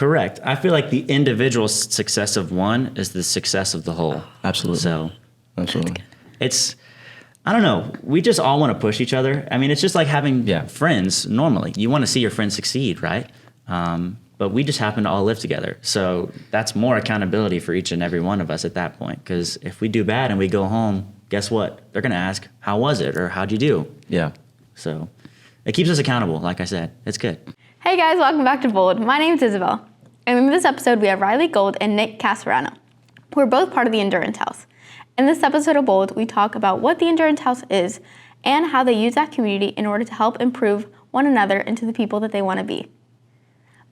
Correct. I feel like the individual success of one is the success of the whole. Absolutely. So Absolutely. I don't know. We just all want to push each other. I mean, it's just like having friends normally. You want to see your friends succeed, right? But we just happen to all live together. So that's more accountability for each and every one of us at that point. Because if we do bad and we go home, guess what? They're going to ask, how was it? Or how'd you do? Yeah. So it keeps us accountable, like I said. It's good. Hey guys, welcome back to Gould. My name's Isabel. And in this episode, we have Riley Gould and Nick Cascarano. We're both part of the Endurance House. In this episode of Gould, we talk about what the Endurance House is and how they use that community in order to help improve one another into the people that they want to be.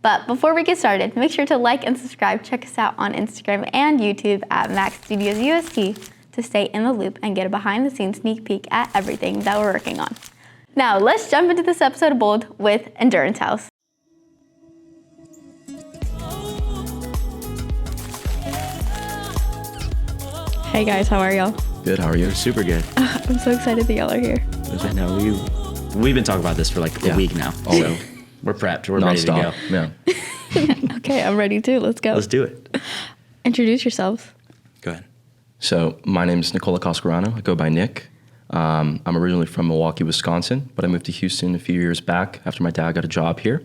But before we get started, make sure to like and subscribe. Check us out on Instagram and YouTube at Max Studios UST to stay in the loop and get a behind-the-scenes sneak peek at everything that we're working on. Now, let's jump into this episode of Gould with Endurance House. Hey guys, how are y'all? Good. How are you? Super good. I'm so excited that y'all are here. I know we've been talking about this for like a week now. So we're prepped. We're ready to go. Yeah. Okay, I'm ready too. Let's go. Let's do it. Introduce yourselves. Go ahead. So my name is Nicola Cascarano. I go by Nick. I'm originally from Milwaukee, Wisconsin, but I moved to Houston a few years back after my dad got a job here.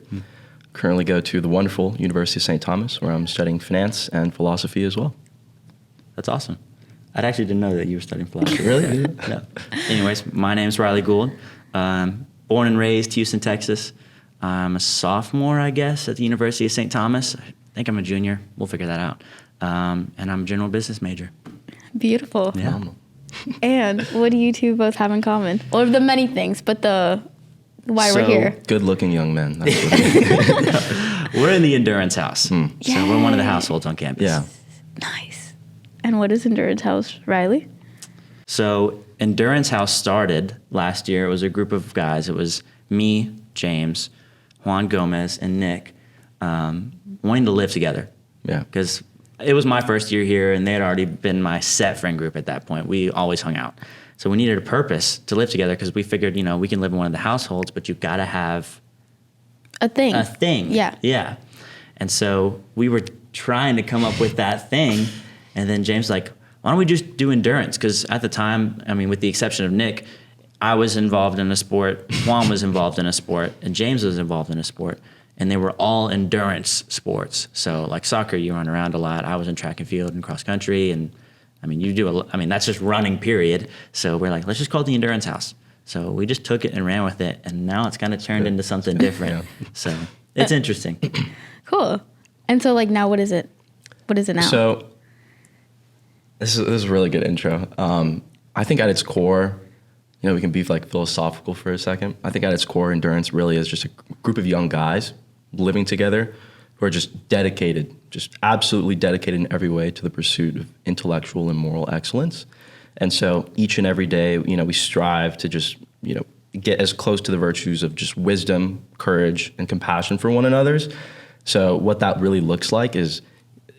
Currently go to the wonderful University of St. Thomas, where I'm studying finance and philosophy as well. That's awesome. I actually didn't know that you were studying philosophy. Really? No. Anyways, my name's Riley Gould. Born and raised Houston, Texas. I'm a sophomore, I guess, at the University of St. Thomas. I think I'm a junior. We'll figure that out. And I'm a general business major. Beautiful. Yeah. And what do you two both have in common? Or the many things, but why we're here. Good-looking young men. That's what it is. We're in the Endurance House. So we're one of the households on campus. Yeah. Nice. And what is Endurance House, Riley? So Endurance House started last year. It was a group of guys. It was me, James, Juan Gomez, and Nick wanting to live together. Yeah. Because it was my first year here, and they had already been my set friend group at that point. We always hung out. So we needed a purpose to live together because we figured, we can live in one of the households, but you've got to have a thing. A thing. Yeah. Yeah. And so we were trying to come up with that thing, and then James was like, why don't we just do endurance? Because at the time, with the exception of Nick, I was involved in a sport, Juan was involved in a sport, and James was involved in a sport. And they were all endurance sports. So like soccer, you run around a lot. I was in track and field and cross country. And that's just running, period. So we're like, let's just call it the Endurance House. So we just took it and ran with it. And now it's kind of turned into something different. Yeah. So it's interesting. Cool. And so now what is it? What is it now? So this is a really good intro. I think at its core, we can be philosophical for a second. I think at its core, endurance really is just a group of young guys living together who are just dedicated, just absolutely dedicated in every way to the pursuit of intellectual and moral excellence. And so each and every day, we strive to just, get as close to the virtues of just wisdom, courage, and compassion for one another. So what that really looks like is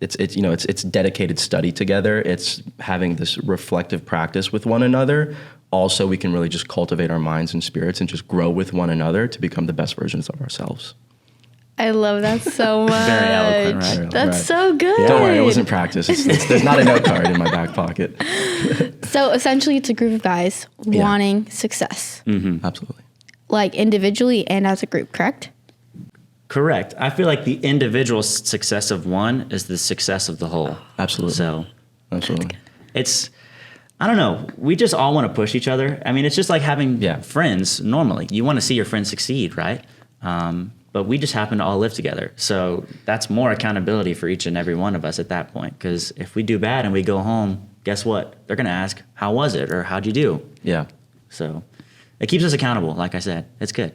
it's dedicated study together. It's having this reflective practice with one another. Also, we can really just cultivate our minds and spirits and just grow with one another to become the best versions of ourselves. I love that so much. Very eloquent, right? That's so good. Don't worry, it wasn't practice. There's not a note card in my back pocket. So essentially, it's a group of guys wanting success. Mm-hmm. Absolutely. Like individually and as a group, correct? Correct. I feel like the individual success of one is the success of the whole. Absolutely. So absolutely. I don't know. We just all want to push each other. It's just like having friends normally. You want to see your friends succeed, right? But we just happen to all live together. So that's more accountability for each and every one of us at that point. Because if we do bad and we go home, guess what? They're going to ask, how was it? Or how'd you do? Yeah. So it keeps us accountable, like I said. It's good.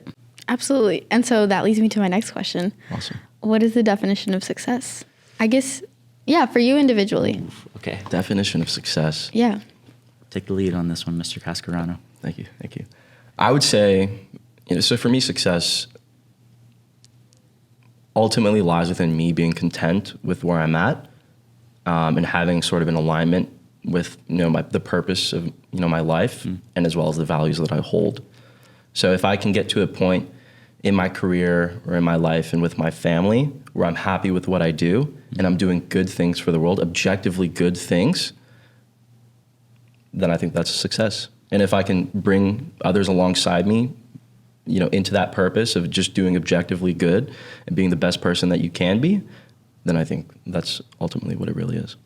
Absolutely. And so that leads me to my next question. Awesome. What is the definition of success? I guess, for you individually. Okay. Definition of success. Yeah. Take the lead on this one, Mr. Cascarano. Thank you. I would say, so for me, success ultimately lies within me being content with where I'm at, and having sort of an alignment with the purpose of my life, and as well as the values that I hold. So if I can get to a point in my career or in my life and with my family where I'm happy with what I do and I'm doing good things for the world, objectively good things, then I think that's a success. And if I can bring others alongside me, into that purpose of just doing objectively good and being the best person that you can be, then I think that's ultimately what it really is.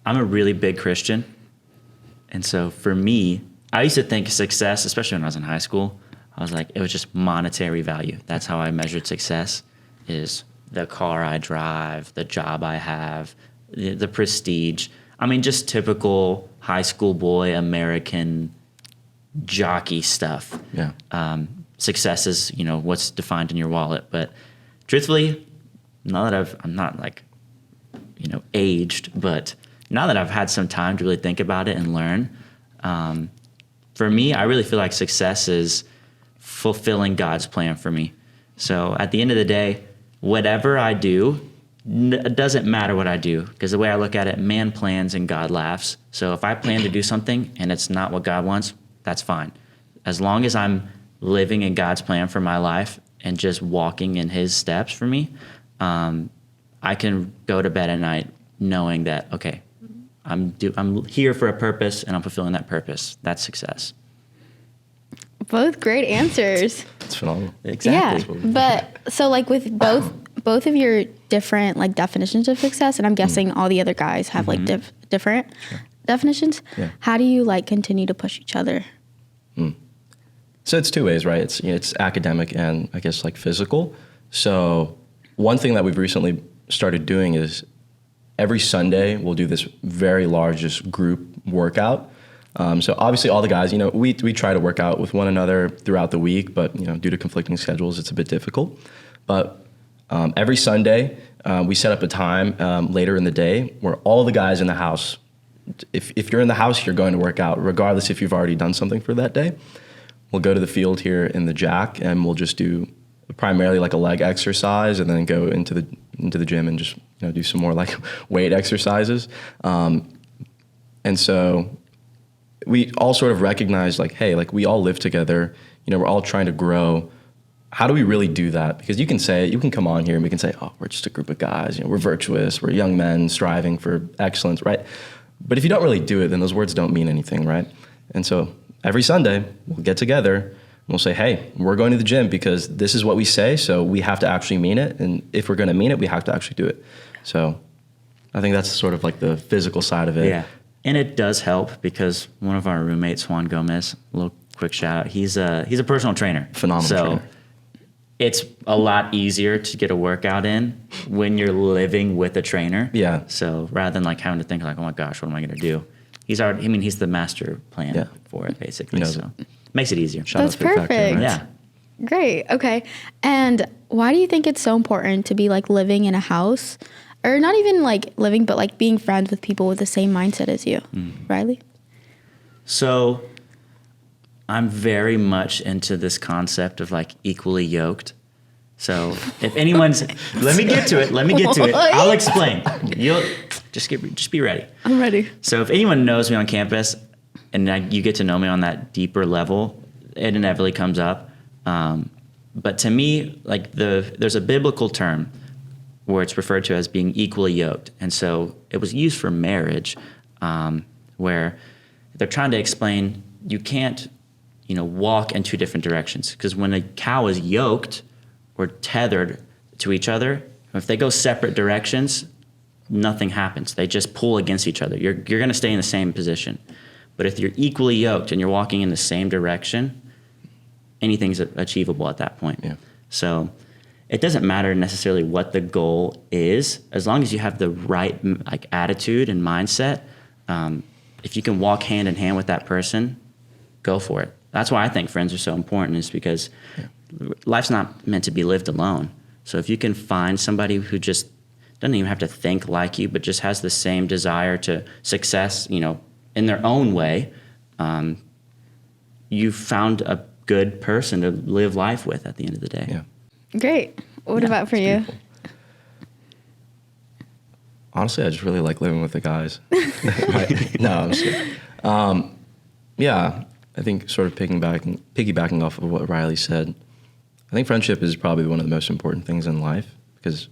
I'm a really big Christian. And so for me, I used to think success, especially when I was in high school, I was like, it was just monetary value. That's how I measured success, is the car I drive, the job I have, the prestige. I mean, just typical high school boy, American jockey stuff. Yeah. Success is, what's defined in your wallet. But truthfully, now that I'm not like, aged, but now that I've had some time to really think about it and learn, for me, I really feel like success is fulfilling God's plan for me. So at the end of the day, whatever I do, it doesn't matter what I do, because the way I look at it, man plans and God laughs. So if I plan to do something and it's not what God wants, that's fine. As long as I'm living in God's plan for my life and just walking in his steps for me, I can go to bed at night knowing that, okay, I'm here for a purpose and I'm fulfilling that purpose. That's success. Both great answers. It's phenomenal. Exactly. Yeah, but so like with both of your different like definitions of success, and I'm guessing all the other guys have like different definitions. Yeah. How do you like continue to push each other? So it's two ways, right? It's academic and I guess like physical. So one thing that we've recently started doing is every Sunday we'll do this very largest group workout. So obviously all the guys, we try to work out with one another throughout the week, but due to conflicting schedules, it's a bit difficult. But every Sunday we set up a time later in the day where all the guys in the house, if you're in the house, you're going to work out, regardless if you've already done something for that day. We'll go to the field here in the Jack and we'll just do primarily like a leg exercise and then go into the gym and just do some more like weight exercises. And so we all sort of recognize like, hey, like we all live together, we're all trying to grow. How do we really do that? Because you can come on here and we can say, oh, we're just a group of guys, we're virtuous, we're young men striving for excellence, right? But if you don't really do it, then those words don't mean anything, right? And so every Sunday we'll get together and we'll say, hey, we're going to the gym because this is what we say, so we have to actually mean it. And if we're going to mean it, we have to actually do it. So I think that's sort of like the physical side of it. Yeah. And it does help because one of our roommates, Juan Gomez, a little quick shout out, he's a personal trainer. Phenomenal trainer. So it's a lot easier to get a workout in when you're living with a trainer. Yeah. So rather than like having to think like, oh my gosh, what am I going to do? He's the master plan for it basically. So makes it easier. That's perfect. Factor, right? Yeah. Great. Okay. And why do you think it's so important to be like living in a house, or not even like living, but like being friends with people with the same mindset as you, Riley? So I'm very much into this concept of like equally yoked. So if anyone's, let me get to it. I'll explain. You'll just be ready. I'm ready. So if anyone knows me on campus and you get to know me on that deeper level, it inevitably comes up. But to me, like there's a biblical term where it's referred to as being equally yoked. And so it was used for marriage, where they're trying to explain you can't, walk in two different directions. Because when a cow is yoked or tethered to each other, if they go separate directions, nothing happens. They just pull against each other. You're going to stay in the same position. But if you're equally yoked and you're walking in the same direction, anything's achievable at that point. Yeah. So it doesn't matter necessarily what the goal is, as long as you have the right like attitude and mindset. If you can walk hand in hand with that person, go for it. That's why I think friends are so important, is because life's not meant to be lived alone. So if you can find somebody who just doesn't even have to think like you, but just has the same desire to success, in their own way, you've found a good person to live life with at the end of the day. Yeah. Great. What about for you? Beautiful. Honestly, I just really like living with the guys. No, I'm just kidding. Yeah, I think sort of piggybacking off of what Riley said, I think friendship is probably one of the most important things in life because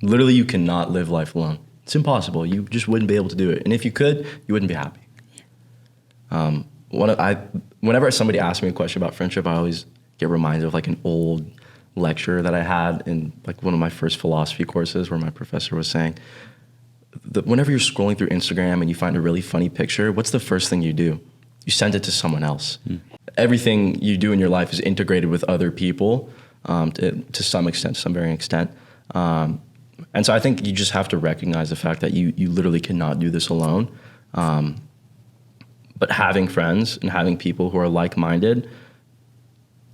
literally you cannot live life alone. It's impossible. You just wouldn't be able to do it. And if you could, you wouldn't be happy. Whenever somebody asks me a question about friendship, I always get reminded of like an old lecture that I had in like one of my first philosophy courses where my professor was saying, whenever you're scrolling through Instagram and you find a really funny picture, what's the first thing you do? You send it to someone else. Everything you do in your life is integrated with other people to some extent, to some varying extent. And so I think you just have to recognize the fact that you literally cannot do this alone. But having friends and having people who are like-minded,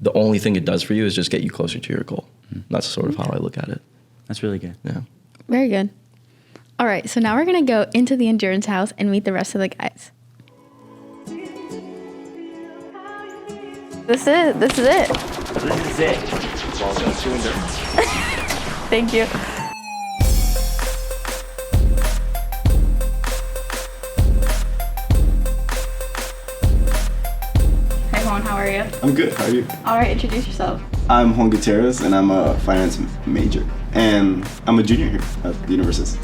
the only thing it does for you is just get you closer to your goal. That's sort of how I look at it. That's really good. Yeah. Very good. All right, so now we're going to go into the endurance house and meet the rest of the guys. This is it. This is it. Welcome to endurance. Thank you. Hey Juan, how are you? I'm good. How are you? All right, introduce yourself. I'm Juan Gutierrez, and I'm a finance major, and I'm a junior here at the University.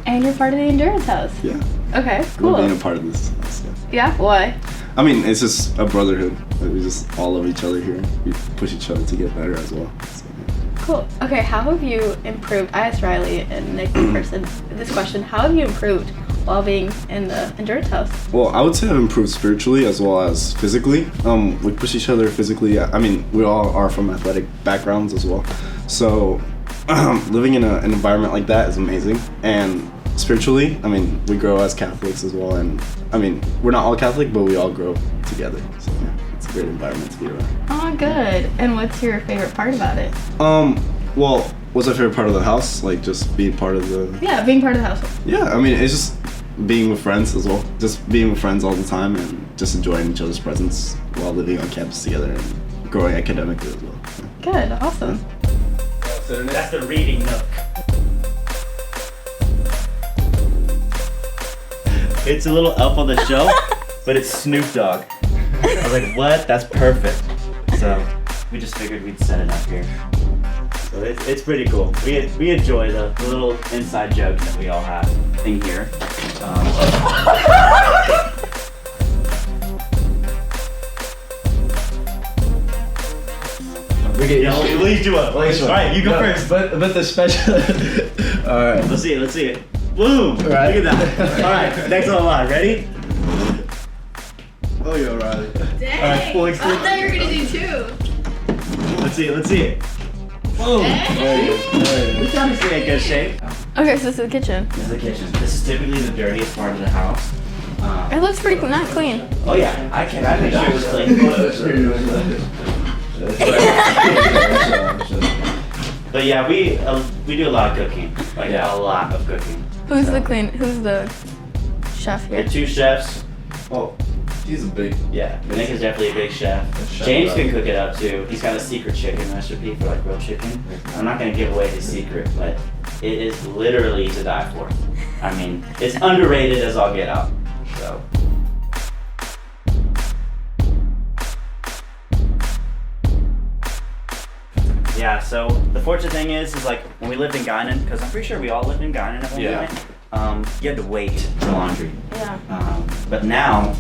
And you're part of the endurance house. Yeah. Okay, Cool. cool. Being a part of this house, yeah. Yeah, why? I mean, it's just a brotherhood. Like, we just all love each other here. We push each other to get better as well. So, yeah. Cool. Okay, how have you improved? I asked Riley and Nick this question. How have you improved while being in the endurance house? Well, I would say I've improved spiritually as well as physically. We push each other physically. I mean, we all are from athletic backgrounds as well. So living in an environment like that is amazing. And spiritually, I mean, we grow as Catholics as well. And I mean, we're not all Catholic, but we all grow together. So yeah, it's a great environment to be around. Oh, good. And what's your favorite part about it? Well, what's my favorite part of the house? Like just being part of the... Yeah, being part of the household. Yeah, I mean, it's just being with friends as well. Just being with friends all the time and just enjoying each other's presence while living on campus together and growing academically as well. Good, awesome. That's the reading nook. It's a little up on the shelf, but it's Snoop Dogg. I was like, what? That's perfect. So we just figured we'd set it up here. So it's pretty cool. We enjoy the little inside jokes that we all have in here. Please do it. All right, you go first. But the special... All right. Let's see it. Boom! Right. Look at that. All right, next on the line. Ready? Oh, yeah, Riley. Dang. All right, full I extent. thought you were going to do two. Let's see it. Boom! We trying to stay in good shape. Okay, so this is the kitchen. This is the kitchen. This is typically the dirtiest part of the house. It looks pretty not clean. Oh yeah, I make sure it was clean. But yeah, we do a lot of cooking. Like a lot of cooking. Who's the chef We here? have two chefs. Oh, he's a big... Yeah, Nick is definitely a big chef. James can cook it up too. He's got a secret chicken recipe for like grilled chicken. I'm not gonna give away his secret, but it is literally to die for. I mean, it's underrated as all get out. So. Yeah, so the fortunate thing is like when we lived in Guinan, because I'm pretty sure we all lived in Guinan at one point, you had to wait for laundry. Yeah. But now,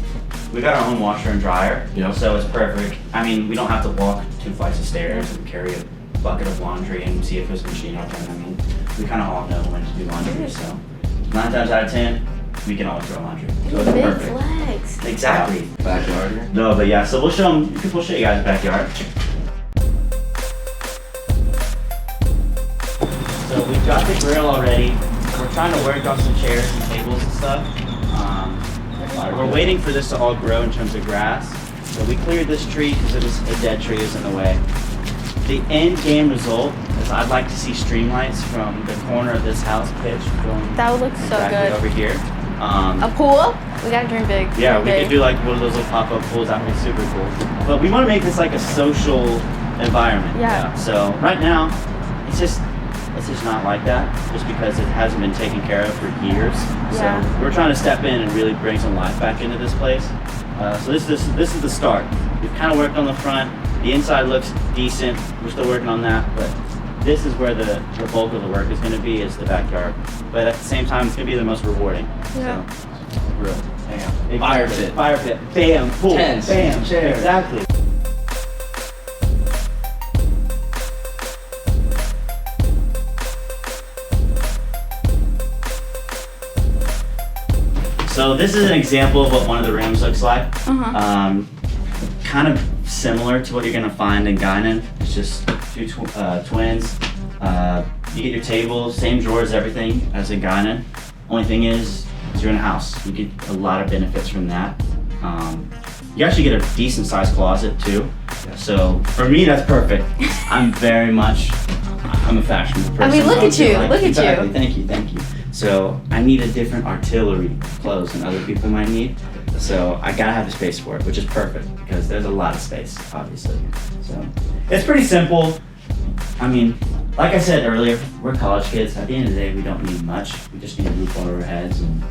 we got our own washer and dryer, Yep. so it's perfect. I mean, we don't have to walk 2 flights of stairs and carry a bucket of laundry and see if there's a machine open. I mean, we kind of all know when to do laundry, so 9 times out of 10, we can always throw laundry. So it's Big perfect. flex. Exactly. Backyard here. No, but yeah, so we'll show you guys the backyard. So we've got the grill already. We're trying to work on some chairs and tables and stuff. We're waiting for this to all grow in terms of grass. So we cleared this tree because it was a dead tree is in the way. The end game result is I'd like to see streamlights from the corner of this house pitch going That would look so exactly good. over here. A pool? We gotta dream big. Yeah, Dream we big. could do like one of those little pop-up pools. That would be super cool. But we want to make this like a social environment. Yeah. So right now, it's just not like that, just because it hasn't been taken care of for years. Yeah. So we're trying to step in and really bring some life back into this place. So this is the start. We've kind of worked on the front. The inside looks decent. We're still working on that, but this is where the bulk of the work is going to be, is the backyard. But at the same time, it's going to be the most rewarding. Yeah. So, real. Bam. Exactly. Fire pit. Fire pit. Bam. Pool. Tents. Bam. Chairs. Exactly. So this is an example of what one of the rooms looks like. Kind of similar to what you're gonna find in Guinan. It's just two twins. You get your table, same drawers, everything as in Guinan. Only thing is you're in a house. You get a lot of benefits from that. You actually get a decent sized closet too. So for me, that's perfect. I'm a fashionable person. I mean, look at you, look at exactly. you. Thank you. So I need a different artillery clothes than other people might need. So I gotta have the space for it, which is perfect because there's a lot of space, obviously. So it's pretty simple. I mean, like I said earlier, we're college kids. At the end of the day, we don't need much. We just need a roof over our heads and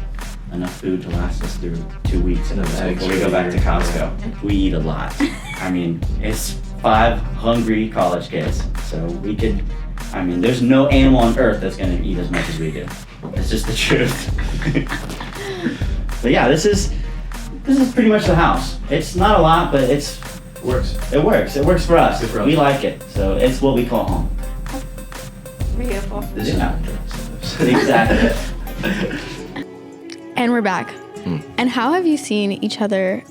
enough food to last us through 2 weeks before we go back to Costco. We eat a lot. I mean, it's 5 hungry college kids. So there's no animal on earth that's gonna eat as much as we do. It's just the truth. But yeah, this is pretty much the house. It's not a lot, but it works. It works for us. Good for us. We like it. So it's what we call home. Beautiful. This is Yeah. not Exactly. And we're back. And how have you seen each other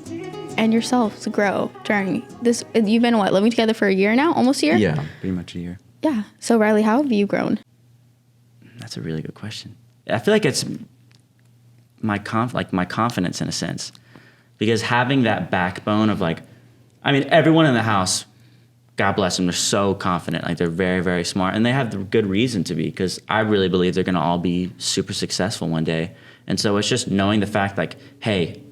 and yourselves grow during this? You've been living together for a year now, almost a year? Yeah. Pretty much a year. Yeah. So Riley, how have you grown? That's a really good question. I feel like it's my confidence in a sense, because having that backbone of everyone in the house, God bless them, they're so confident. Like they're very, very smart, and they have the good reason to be, because I really believe they're going to all be super successful one day. And so it's just knowing the fact hey,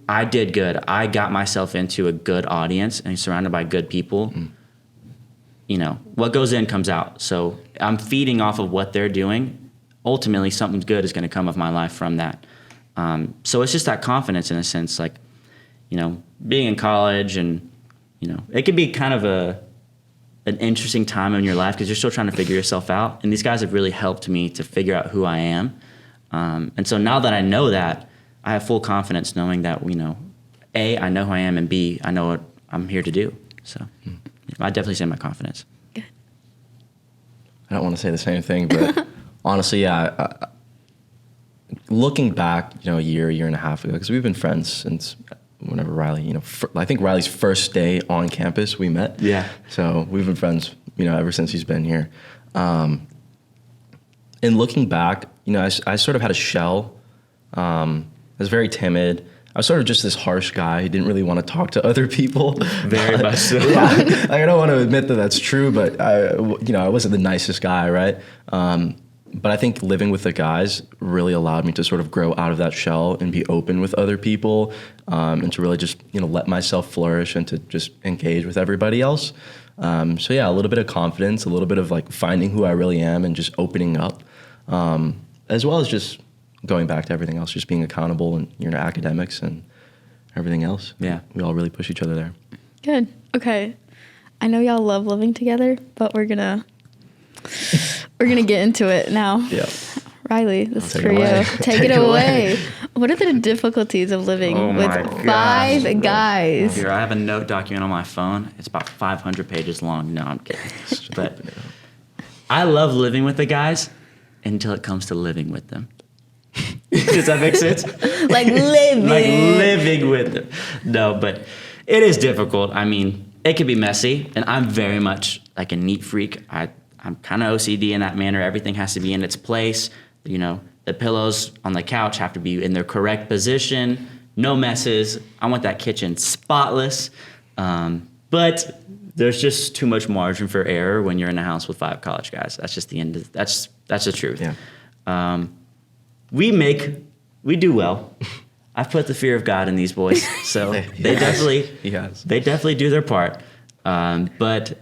I did good. I got myself into a good audience and surrounded by good people. You know, what goes in comes out. So I'm feeding off of what they're doing. Ultimately, something good is going to come of my life from that. So it's just that confidence in a sense, being in college, and, it could be kind of an interesting time in your life because you're still trying to figure yourself out. And these guys have really helped me to figure out who I am. And so now that I know that, I have full confidence knowing that, A, I know who I am, and B, I know what I'm here to do. So I definitely say my confidence. Good. I don't want to say the same thing, but honestly, yeah. Looking back, a year and a half ago, because we've been friends since whenever Riley, I think Riley's first day on campus we met. Yeah. So we've been friends, ever since he's been here. And looking back, I sort of had a shell. I was very timid. I was sort of just this harsh guy who didn't really want to talk to other people. Very much so. Yeah, I don't want to admit that that's true, but I wasn't the nicest guy, right? But I think living with the guys really allowed me to sort of grow out of that shell and be open with other people, and to really just let myself flourish and to just engage with everybody else. So yeah, a little bit of confidence, a little bit of finding who I really am and just opening up, as well as just going back to everything else, just being accountable in academics and everything else. Yeah. We all really push each other there. Good. Okay. I know y'all love living together, but we're gonna get into it now. Yeah. Riley, this is Take for it away. you. Take it away. What are the difficulties of living Oh with my 5 gosh. guys? Here, I have a note document on my phone. It's about 500 pages long. No, I'm kidding. But I love living with the guys until it comes to living with them. Does that make sense? Like living. Like living with them. No, but it is difficult. I mean, it can be messy, and I'm very much like a neat freak. I'm kind of OCD in that manner. Everything has to be in its place. The pillows on the couch have to be in their correct position. No messes. I want that kitchen spotless. But there's just too much margin for error when you're in a house with 5 college guys. That's just the end. That's the truth. Yeah. We do well. I've put the fear of God in these boys, so they definitely do their part. But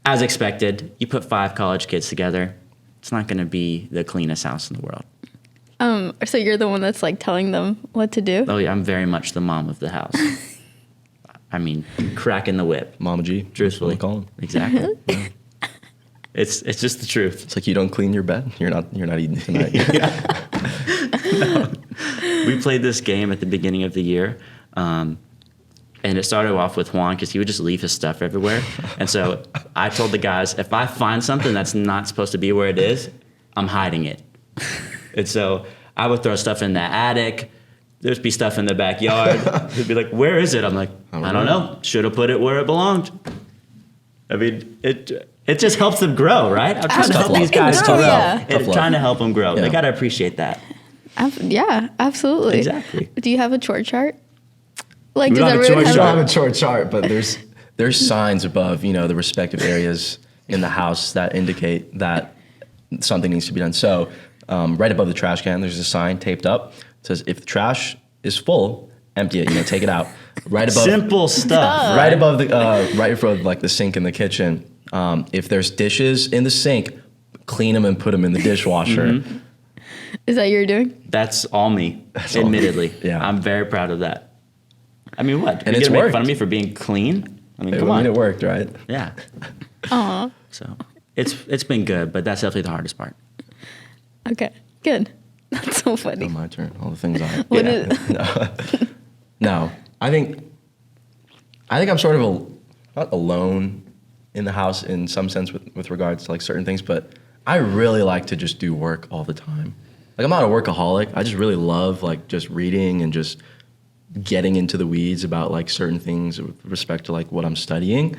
as expected, you put 5 college kids together, it's not going to be the cleanest house in the world. So you're the one that's telling them what to do? Oh yeah, I'm very much the mom of the house. I mean, cracking the whip. Mama G. Truthfully. That's what we call him. Exactly. Yeah. It's just the truth. It's like you don't clean your bed, you're not eating tonight. We played this game at the beginning of the year, and it started off with Juan because he would just leave his stuff everywhere. And so I told the guys, if I find something that's not supposed to be where it is, I'm hiding it. And so I would throw stuff in the attic. There'd be stuff in the backyard. They'd be like, where is it? I'm like, I don't know. Should have put it where it belonged. I mean, it just helps them grow, right? I'm trying to help these guys grow. Yeah. And trying to help them grow. Yeah. They got to appreciate that. Yeah, absolutely. Exactly. Do you have a chore chart? Like, We does don't have a everyone chore We don't have have a chore chart, but there's signs above, the respective areas in the house that indicate that something needs to be done. So right above the trash can, there's a sign taped up. It says, if the trash is full, empty it, take it out. Right above, Simple stuff. right above right in front of like the sink in the kitchen. If there's dishes in the sink, clean them and put them in the dishwasher. Mm-hmm. Is that you're doing? That's all me, all admittedly. Yeah. I'm very proud of that. I mean, what? And You're it's gonna make worked. fun of me for being clean? I mean, come I on. mean, it worked, right? Yeah. Aw. So it's been good, but that's definitely the hardest part. Okay, good. That's so funny. Oh, my turn. All the things I. What Yeah. No, I think I'm sort of not alone in the house in some sense with regards to like certain things, but I really like to just do work all the time. Like I'm not a workaholic. I just really love like just reading and just getting into the weeds about like certain things with respect to like what I'm studying.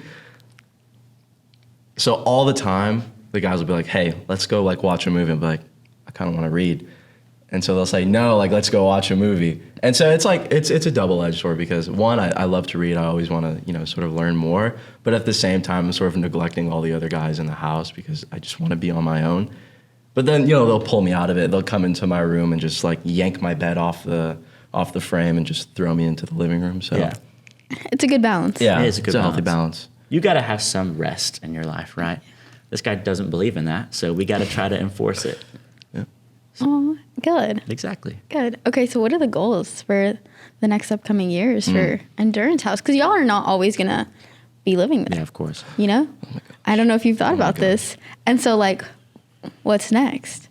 So all the time, the guys will be like, "Hey, let's go like watch a movie." I'll be like, "I kind of want to read." And so they'll say, "No, like let's go watch a movie." And so it's like it's a double-edged sword because one, I love to read. I always want to sort of learn more, but at the same time, I'm sort of neglecting all the other guys in the house because I just want to be on my own. But then they'll pull me out of it. They'll come into my room and just like yank my bed off the frame and just throw me into the living room. So Yeah. It's a good balance. yeah, It is a good it's a healthy balance. You got to have some rest in your life, right? This guy doesn't believe in that, so we got to try to enforce it. Oh, good. Exactly. Good. Okay, so what are the goals for the next upcoming years for Endurance House? Because y'all are not always going to be living there, Yeah, of course. you know? I don't know if you've thought about this. And so, like, what's next?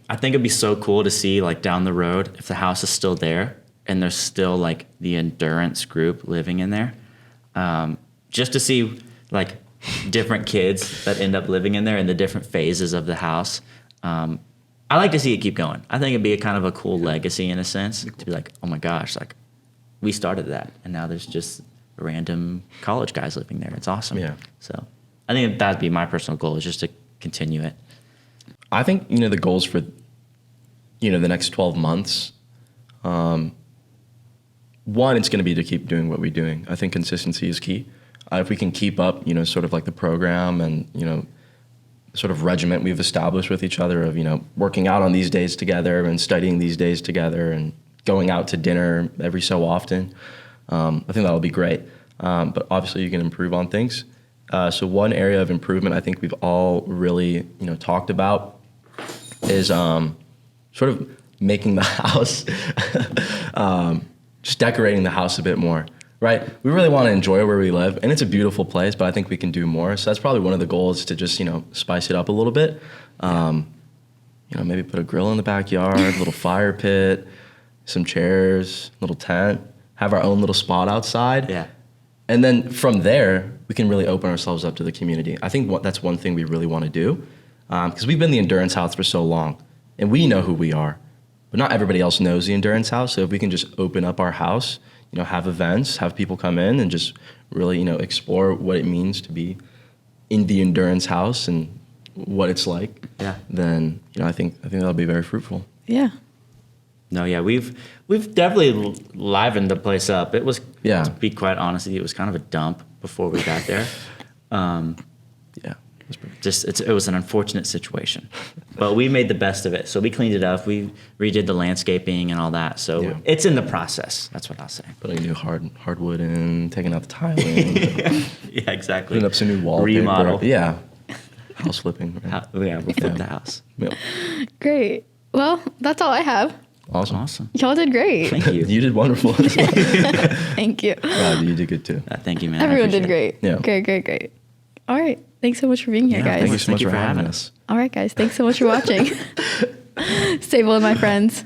I think it'd be so cool to see like down the road if the house is still there and there's still like the endurance group living in there. Just to see like different kids that end up living in there in the different phases of the house. I like to see it keep going. I think it'd be a kind of a cool legacy in a sense to be like, oh my gosh, like we started that and now there's just random college guys living there. It's awesome. Yeah. So I think that'd be my personal goal is just to continue it. I think the goals for the next 12 months. One, it's going to be to keep doing what we're doing. I think consistency is key. If we can keep up, sort of like the program and sort of regiment we've established with each other of working out on these days together and studying these days together and going out to dinner every so often, I think that'll be great. But obviously, you can improve on things. So one area of improvement I think we've all really talked about is sort of making the house, just decorating the house a bit more, right? We really want to enjoy where we live, and it's a beautiful place, but I think we can do more. So that's probably one of the goals to just, spice it up a little bit. Maybe put a grill in the backyard, a little fire pit, some chairs, little tent, have our own little spot outside. Yeah. And then from there, we can really open ourselves up to the community. I think that's one thing we really want to do because we've been the Endurance House for so long, and we know who we are, but not everybody else knows the Endurance House. So if we can just open up our house, have events, have people come in and just really, explore what it means to be in the Endurance House and what it's like, Yeah. then, I think that'll be very fruitful. Yeah. No, yeah, we've definitely livened the place up. It was, Yeah. to be quite honest with you, it was kind of a dump before we got there. Yeah. That's pretty It was an unfortunate situation, but we made the best of it. So we cleaned it up. We redid the landscaping and all that. So Yeah. it's in the process. That's what I'll say. Putting new hardwood in, taking out the tiling, Yeah, exactly. putting up some new wallpaper. Remodel. Yeah. House flipping. Right? We'll flip Yeah. the house. Yeah. Great. Well, that's all I have. Awesome. Awesome. Y'all did great. Thank you. You did wonderful. Thank you. Wow, you did good too. Thank you, man. I Everyone did appreciate it. great. Yeah. Great. All right. Thanks so much for being here, Yeah, guys. Thank you so Thank much you for for having having us. All right, guys. Thanks so much for watching. Stay bold, my friends.